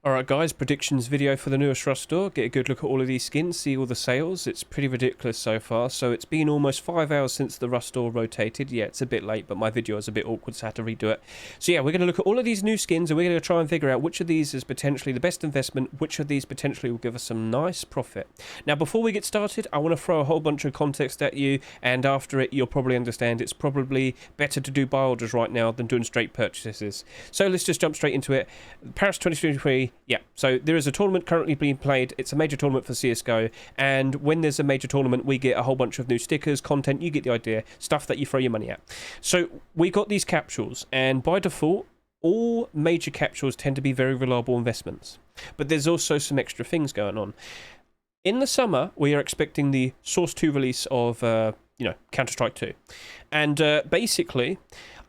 Alright guys, predictions video for the newest Rust store. Get a good look at all of these skins, see all the sales. It's pretty ridiculous so far. So it's been almost 5 hours since the Rust store rotated. Yeah, it's a bit late, but my video is a bit awkward, so I had to redo it. So yeah, we're going to look at all of these new skins, and we're going to try and figure out which of these is potentially the best investment, which of these potentially will give us some nice profit. Now, before we get started, I want to throw a whole bunch of context at you, and after it, you'll probably understand it's probably better to do buy orders right now than doing straight purchases. So let's just jump straight into it. Paris 2023. Yeah, so there is a tournament currently being played. It's a major tournament for CSGO, and when there's a major tournament, we get a whole bunch of new stickers, content, you get the idea, stuff that you throw your money at. So we got these capsules, and by default, all major capsules tend to be very reliable investments. But there's also some extra things going on. In the summer, we are expecting the Source 2 release of, Counter-Strike 2. And basically,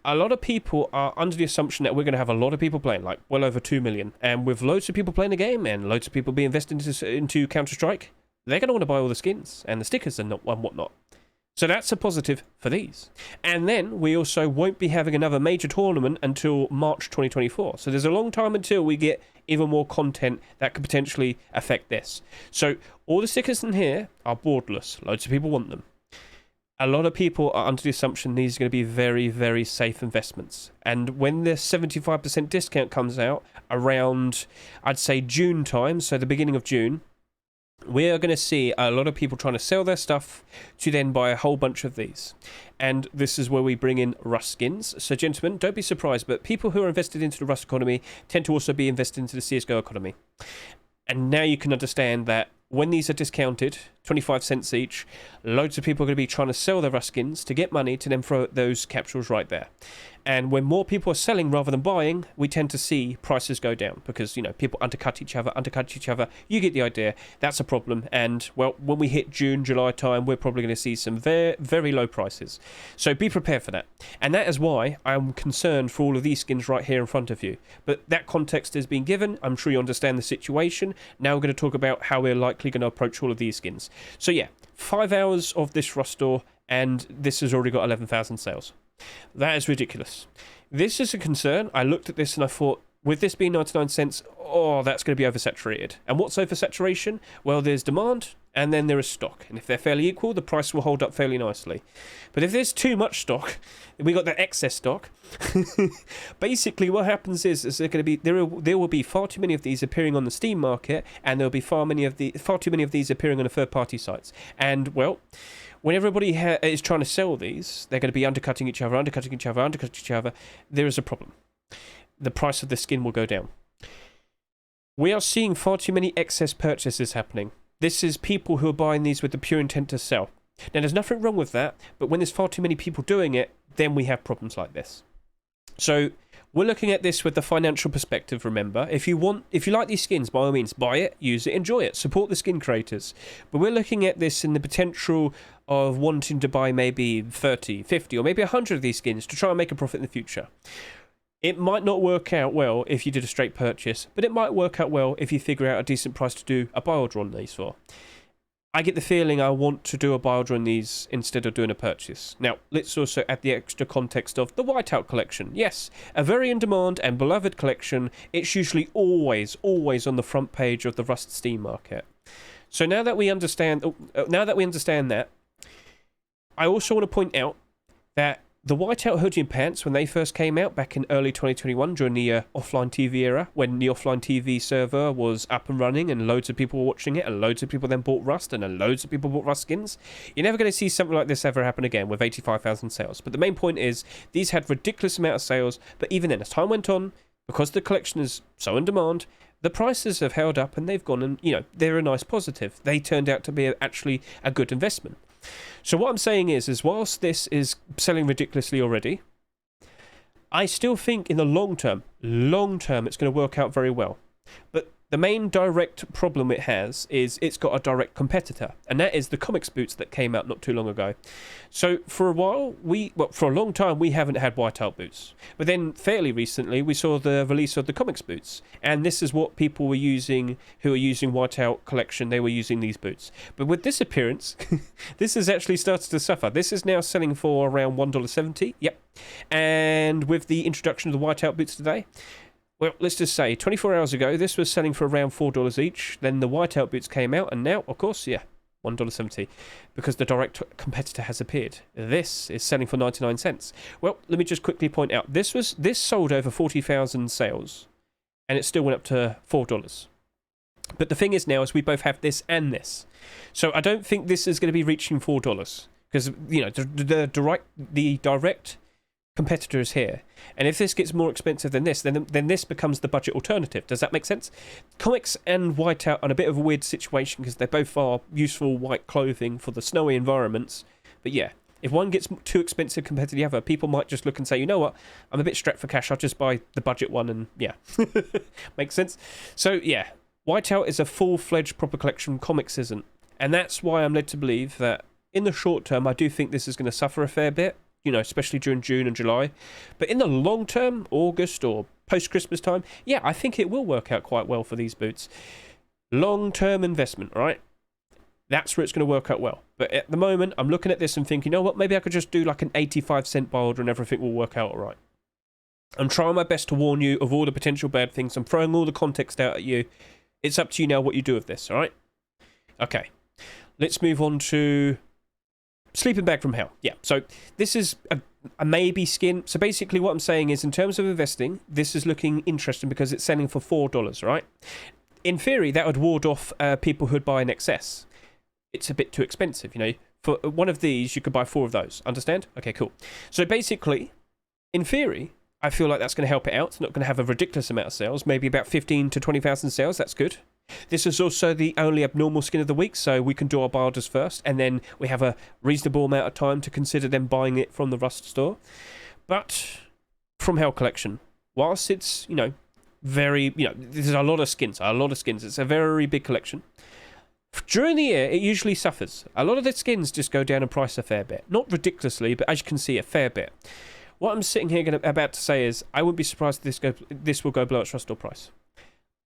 a lot of people are under the assumption that we're going to have a lot of people playing, like well over 2 million. And with loads of people playing the game and loads of people being invested into Counter-Strike, they're going to want to buy all the skins and the stickers and whatnot. So that's a positive for these. And then we also won't be having another major tournament until March 2024. So there's a long time until we get even more content that could potentially affect this. So all the stickers in here are borderless. Loads of people want them. A lot of people are under the assumption these are going to be very, very safe investments. And when the 75% discount comes out around, I'd say June time, so the beginning of June, we are going to see a lot of people trying to sell their stuff to then buy a whole bunch of these. And this is where we bring in Rust skins. So gentlemen, don't be surprised, but people who are invested into the Rust economy tend to also be invested into the CSGO economy. And now you can understand that when these are discounted, 25 cents each, loads of people are going to be trying to sell their Rust skins to get money to then throw those capsules right there. And when more people are selling rather than buying, we tend to see prices go down because, people undercut each other. You get the idea. That's a problem. And, well, when we hit June, July time, we're probably going to see some very, very low prices. So be prepared for that. And that is why I'm concerned for all of these skins right here in front of you. But that context has been given. I'm sure you understand the situation. Now we're going to talk about how we're likely going to approach all of these skins. So, yeah, 5 hours of this Rust store, and this has already got 11,000 sales. That is ridiculous. This is a concern. I looked at this and I thought, with this being 99 cents, that's going to be oversaturated. And what's oversaturation? Well, there's demand and then there is stock. And if they're fairly equal, the price will hold up fairly nicely. But if there's too much stock, we got that excess stock. Basically, what happens is there will be far too many of these appearing on the Steam market, and there'll be far too many of these appearing on the third-party sites. And well, when everybody is trying to sell these, they're going to be undercutting each other. There is a problem. The price of the skin will go down. We are seeing far too many excess purchases happening. This is people who are buying these with the pure intent to sell. Now, there's nothing wrong with that, but when there's far too many people doing it, then we have problems like this. So we're looking at this with the financial perspective, remember. If you like these skins, by all means, buy it, use it, enjoy it, support the skin creators. But we're looking at this in the potential of wanting to buy maybe 30, 50, or maybe 100 of these skins to try and make a profit in the future. It might not work out well if you did a straight purchase, but it might work out well if you figure out a decent price to do a buy order on these for. I get the feeling I want to do a buy order on these instead of doing a purchase. Now, let's also add the extra context of the Whiteout collection. Yes, a very in-demand and beloved collection. It's usually always on the front page of the Rust Steam market. So now that we understand that, I also want to point out that the Whiteout hoodie and pants, when they first came out back in early 2021 during the offline TV era, when the offline TV server was up and running and loads of people were watching it and loads of people then bought Rust and then loads of people bought Rust skins, you're never going to see something like this ever happen again with 85,000 sales. But the main point is, these had ridiculous amount of sales, but even then, as time went on, because the collection is so in demand, the prices have held up and they've gone and, they're a nice positive. They turned out to be actually a good investment. So what I'm saying is whilst this is selling ridiculously already, I still think in the long term, it's going to work out very well. But the main direct problem it has is it's got a direct competitor, and that is the comics boots that came out not too long ago. So for a while, for a long time, we haven't had Whiteout boots. But then fairly recently, we saw the release of the comics boots. And this is what people were using who are using Whiteout collection. They were using these boots. But with this appearance, this has actually started to suffer. This is now selling for around $1.70. Yep. And with the introduction of the Whiteout boots today, Well, let's just say 24 hours ago, this was selling for around $4 each. Then the Whiteout Boots came out, and now, of course, yeah, $1.70, because the direct competitor has appeared. This is selling for 99 cents. Well, let me just quickly point out, this sold over 40,000 sales, and it still went up to $4. But the thing is now is we both have this and this. So I don't think this is going to be reaching $4, because, you know, the direct competitor is here, and if this gets more expensive than this, then this becomes the budget alternative. Does that make sense? Comics and Whiteout are in a bit of a weird situation because they both are useful white clothing for the snowy environments. But yeah, if one gets too expensive compared to the other, people might just look and say, you know what, I'm a bit strapped for cash, I'll just buy the budget one, and yeah. Makes sense? So yeah, Whiteout is a full-fledged proper collection, comics isn't, and that's why I'm led to believe that in the short term I do think this is going to suffer a fair bit, you know, especially during June and July. But in the long term, August or post-Christmas time, yeah, I think it will work out quite well for these boots. Long-term investment, right? That's where it's going to work out well. But at the moment, I'm looking at this and thinking, you know what, maybe I could just do like an 85-cent buy order and everything will work out all right. I'm trying my best to warn you of all the potential bad things. I'm throwing all the context out at you. It's up to you now what you do with this, all right? Okay, let's move on to Sleeping Bag from Hell. Yeah, so this is a maybe skin. So basically what I'm saying is, in terms of investing, this is looking interesting because it's selling for $4, right? In theory, that would ward off people who'd buy an XS. It's a bit too expensive, you know. For one of these, you could buy 4 of those. Understand? Okay, cool. So basically, in theory, I feel like that's going to help it out. It's not going to have a ridiculous amount of sales, maybe about 15 to 20,000 sales. That's good. This is also the only abnormal skin of the week, so we can do our buy orders first, and then we have a reasonable amount of time to consider them buying it from the Rust store. But from Hell Collection, whilst it's, you know, very, you know, there's a lot of skins, It's a very big collection. During the year, it usually suffers. A lot of the skins just go down in price a fair bit. Not ridiculously, but as you can see, a fair bit. What I'm sitting here about to say is, I wouldn't be surprised if this will go below its Rust store price.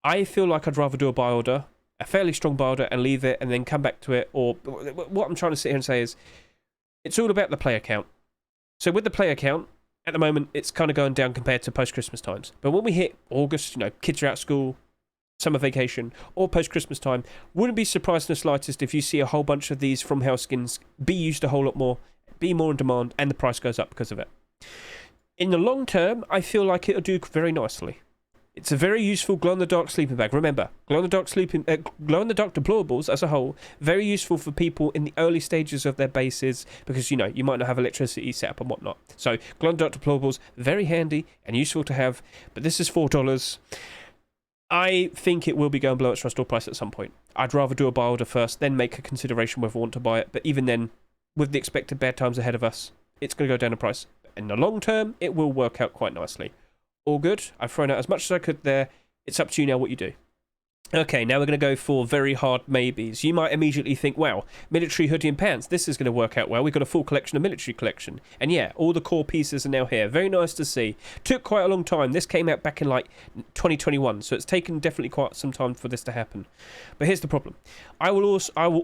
I feel like I'd rather do a buy order, a fairly strong buy order, and leave it and then come back to it. Or what I'm trying to sit here and say is, it's all about the player count. So with the player count, at the moment, it's kind of going down compared to post-Christmas times. But when we hit August, you know, kids are out of school, summer vacation, or post-Christmas time, wouldn't be surprised in the slightest if you see a whole bunch of these From Hell skins be used a whole lot more, be more in demand, and the price goes up because of it. In the long term, I feel like it'll do very nicely. It's a very useful glow-in-the-dark sleeping bag. Remember, glow-in-the-dark deplorables as a whole, very useful for people in the early stages of their bases because, you know, you might not have electricity set up and whatnot. So, glow-in-the-dark deplorables, very handy and useful to have, but this is $4. I think it will be going below its Rust store price at some point. I'd rather do a buy order first, then make a consideration whether I want to buy it, but even then, with the expected bad times ahead of us, it's going to go down in price. In the long term, it will work out quite nicely. All good. I've thrown out as much as I could there. It's up to you now what you do. Okay, now we're going to go for very hard maybes. You might immediately think, wow, military hoodie and pants, this is going to work out well. We've got a full collection of military collection. And yeah, all the core pieces are now here. Very nice to see. Took quite a long time. This came out back in like 2021, so it's taken definitely quite some time for this to happen. But here's the problem. I will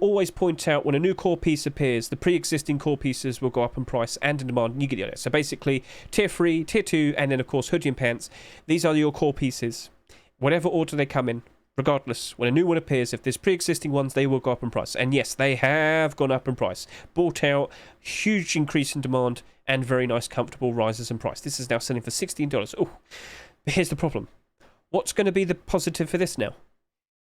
always point out when a new core piece appears, the pre-existing core pieces will go up in price and in demand, and you get the idea. So basically, tier 3, tier 2, and then of course hoodie and pants. These are your core pieces. Whatever order they come in. Regardless, when a new one appears, if there's pre-existing ones, they will go up in price. And yes, they have gone up in price. Bought out, huge increase in demand, and very nice, comfortable rises in price. This is now selling for $16. Oh, but here's the problem. What's going to be the positive for this now?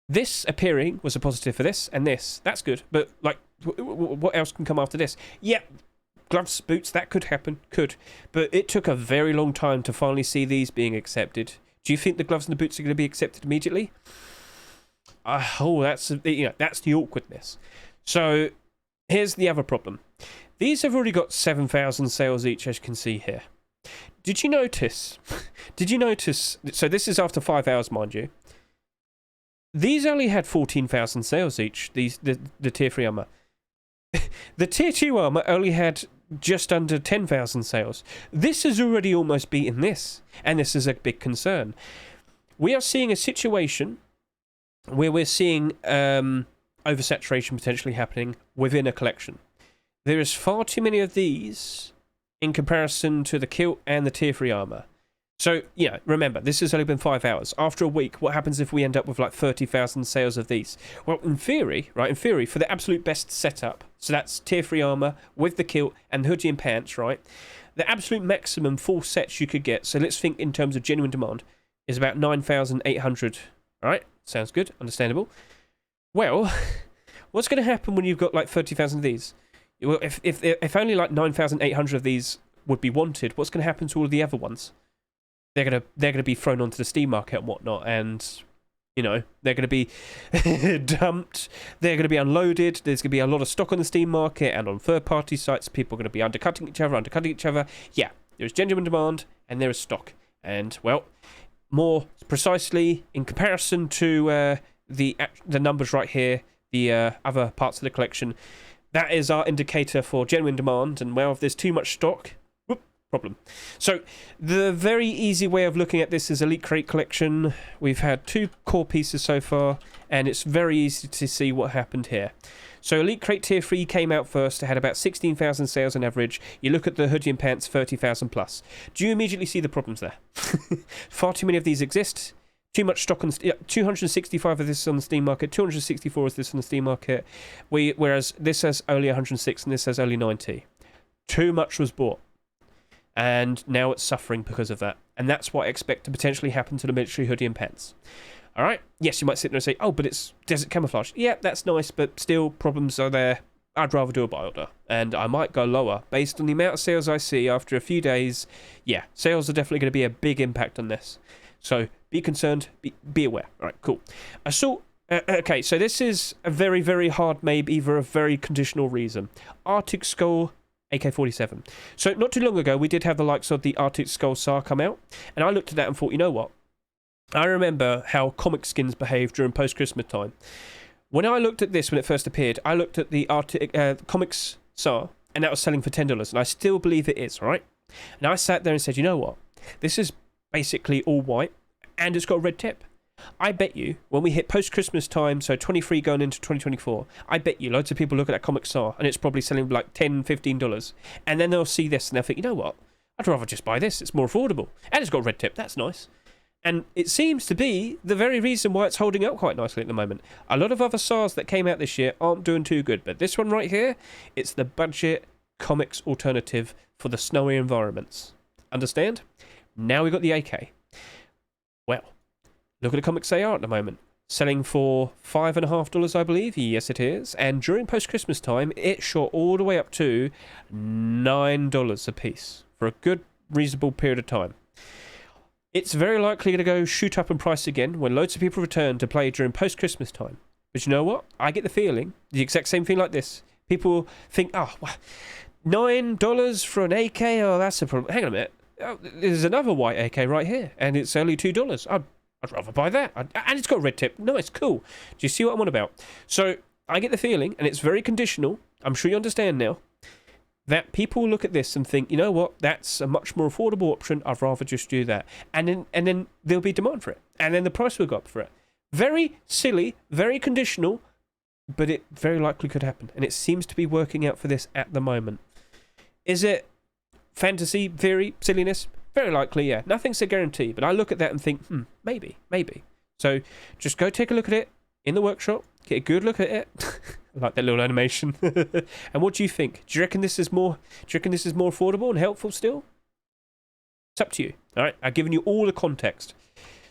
This appearing was a positive for this, and this. That's good. But, like, what else can come after this? Yeah, gloves, boots, that could happen. Could. But it took a very long time to finally see these being accepted. Do you think the gloves and the boots are going to be accepted immediately? That's the awkwardness. So here's the other problem. These have already got 7,000 sales each, as you can see here. Did you notice? So this is after 5 hours, mind you. These only had 14,000 sales each. The tier 3 armor. The tier 2 armor only had just under 10,000 sales. This has already almost beaten this, and this is a big concern. We are seeing a situation where we're seeing oversaturation potentially happening within a collection. There is far too many of these in comparison to the kilt and the tier 3 armor. So, yeah, remember, this has only been 5 hours. After a week, what happens if we end up with like 30,000 sales of these? Well, in theory, right, in theory, for the absolute best setup, so that's tier 3 armor with the kilt and the hoodie and pants, right, the absolute maximum full sets you could get, so let's think in terms of genuine demand, is about 9,800. All right, sounds good, understandable. Well, what's going to happen when you've got like 30,000 of these? Well, if only like 9,800 of these would be wanted, what's going to happen to all of the other ones? They're gonna be thrown onto the Steam market and whatnot, and you know they're gonna be dumped. They're gonna be unloaded. There's gonna be a lot of stock on the Steam market and on third-party sites. People are gonna be undercutting each other. Yeah, there's genuine demand and there is stock, and well, more precisely in comparison to the numbers right here, the other parts of the collection, that is our indicator for genuine demand. And well, if there's too much stock, problem. So the very easy way of looking at this is Elite Crate collection. We've had 2 core pieces so far, and it's very easy to see what happened here. So Elite Crate Tier 3 came out first. It had about 16,000 sales on average. You look at the hoodie and pants, 30,000 plus. Do you immediately see the problems there? Far too many of these exist. Too much stock on 265 of this on the Steam market, 264 of this on the Steam market. Whereas this has only 106 and this has only 90. Too much was bought. And now it's suffering because of that. And that's what I expect to potentially happen to the military hoodie and pants. Alright? Yes, you might sit there and say, oh, but it's desert camouflage. Yeah, that's nice, but still, problems are there. I'd rather do a buy order. And I might go lower. Based on the amount of sales I see after a few days, yeah, sales are definitely going to be a big impact on this. So, be concerned, be aware. Alright, cool. Okay, so this is a very, very hard maybe for a very conditional reason. Arctic Skull AK-47. So not too long ago, we did have the likes of the Arctic Skull SAR come out, and I looked at that and thought, you know what? I remember how comic skins behaved during post-Christmas time. When I looked at this when it first appeared, I looked at the Arctic Comics SAR, and that was selling for $10, and I still believe it is, right? And I sat there and said, you know what? This is basically all white, and it's got a red tip. I bet you, when we hit post-Christmas time, so 23 going into 2024, I bet you loads of people look at that comic SAR, and it's probably selling like $10, $15. And then they'll see this, and they'll think, you know what? I'd rather just buy this. It's more affordable. And it's got a red tip. That's nice. And it seems to be the very reason why it's holding up quite nicely at the moment. A lot of other SARs that came out this year aren't doing too good, but this one right here, it's the budget comics alternative for the snowy environments. Understand? Now we've got the AK. Well, look at the comics they are at the moment. Selling for $5.50, I believe. Yes, it is. And during post-Christmas time, it shot all the way up to $9 a piece for a good, reasonable period of time. It's very likely to go shoot up in price again when loads of people return to play during post-Christmas time. But you know what? I get the feeling, the exact same thing like this. People think, oh, $9 for an AK? Oh, that's a problem. Hang on a minute. Oh, there's another white AK right here, and it's only $2. I'd rather buy that. And it's got a red tip. Nice, cool. Do you see what I'm on about? So I get the feeling, and it's very conditional, I'm sure you understand now, that people look at this and think, you know what, that's a much more affordable option. I'd rather just do that. And then there'll be demand for it. And then the price will go up for it. Very silly, very conditional, but it very likely could happen. And it seems to be working out for this at the moment. Is it fantasy, theory, silliness? Very likely, yeah. Nothing's a guarantee, but I look at that and think, maybe. So just go take a look at it in the workshop, get a good look at it. I like that little animation. And what do you think? Do you reckon this is more affordable and helpful still? It's up to you. All right, I've given you all the context.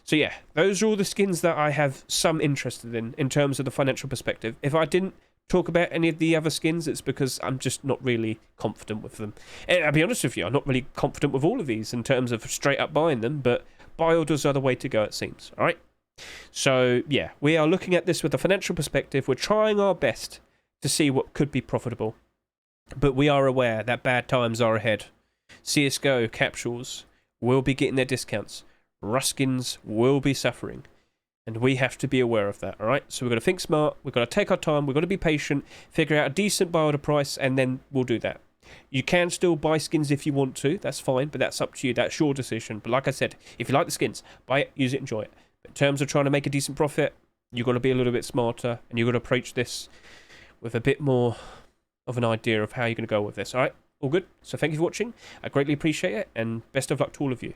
So yeah, those are all the skins that I have some interest in terms of the financial perspective. If I didn't talk about any of the other skins, it's because I'm just not really confident with them. And I'll be honest with you, I'm not really confident with all of these in terms of straight up buying them, but buy orders are the way to go, it seems. All right. So yeah, we are looking at this with a financial perspective. We're trying our best to see what could be profitable, but we are aware that bad times are ahead. CSGO capsules will be getting their discounts. Ruskins will be suffering, and we have to be aware of that. All right, so we've got to think smart, we've got to take our time, we've got to be patient, figure out a decent buy order price, and then we'll do that. You can still buy skins if you want to, that's fine, but that's up to you, that's your decision. But like I said, if you like the skins, buy it, use it, enjoy it. But in terms of trying to make a decent profit, you've got to be a little bit smarter, and you've got to approach this with a bit more of an idea of how you're going to go with this. All right, all good? So thank you for watching, I greatly appreciate it, and best of luck to all of you.